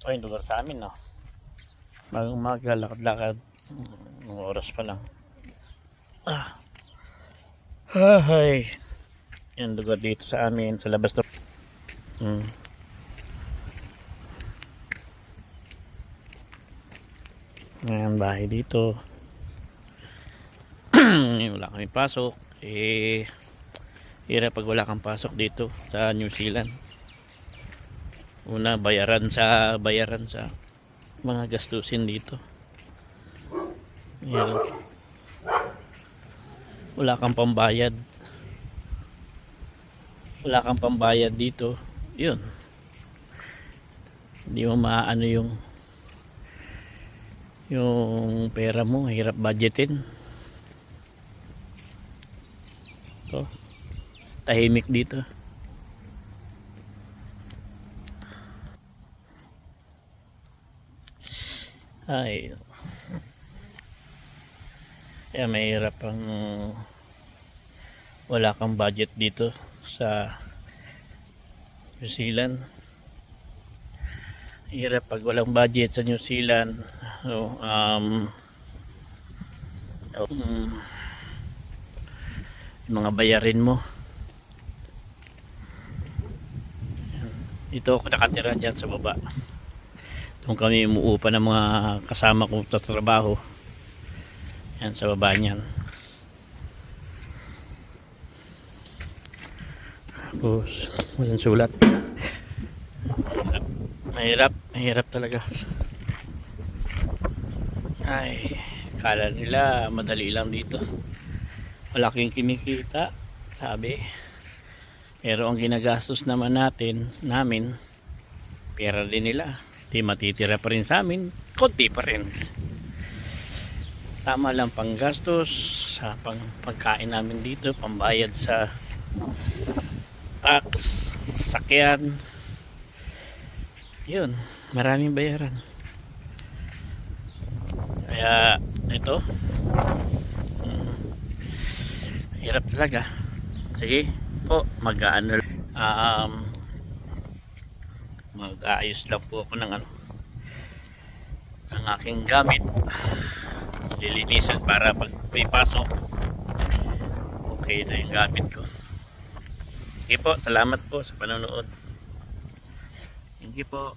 O yung lugar sa amin, no? Bagang umaga, lakad-lakad. Mga oras pa lang. Hay. Yan lugar dito sa amin, sa labas to. Ngayon bahay dito. Wala kami pasok. Hirap pag wala kang pasok dito sa New Zealand. Una, bayaran sa mga gastusin dito. Hirap. Wala kang pambayad. Wala kang pambayad dito. Yun. Hindi mo maano yung pera mo, hirap budgetin. To. Tahimik dito. Ay. Kaya mahirap ang wala kang budget dito sa New Zealand. Hirap pag walang budget sa New Zealand. So, yung mga bayarin mo. Ito ako nakatira dyan sa baba. Doon kami umuupa ng mga kasama ko sa trabaho. Yan sa baba niyan. Tapos walang sulat. Mahirap talaga. Ay, kala nila madali lang dito. Malaking kinikita, sabi. Pero ang ginagastos naman namin, pera din nila. Di matitira pa rin sa amin, konti pa rin. Tama lang panggastos sa pagkain namin dito, pambayad sa tax, sakyan. Yun, maraming bayaran. Kaya ito, hirap talaga. Sige po, mag-aayos lang po ako ng ng aking gamit. Lilinisan para pag may pasok, okay na yung gamit ko. Sige po, salamat po sa panonood. Thank you po.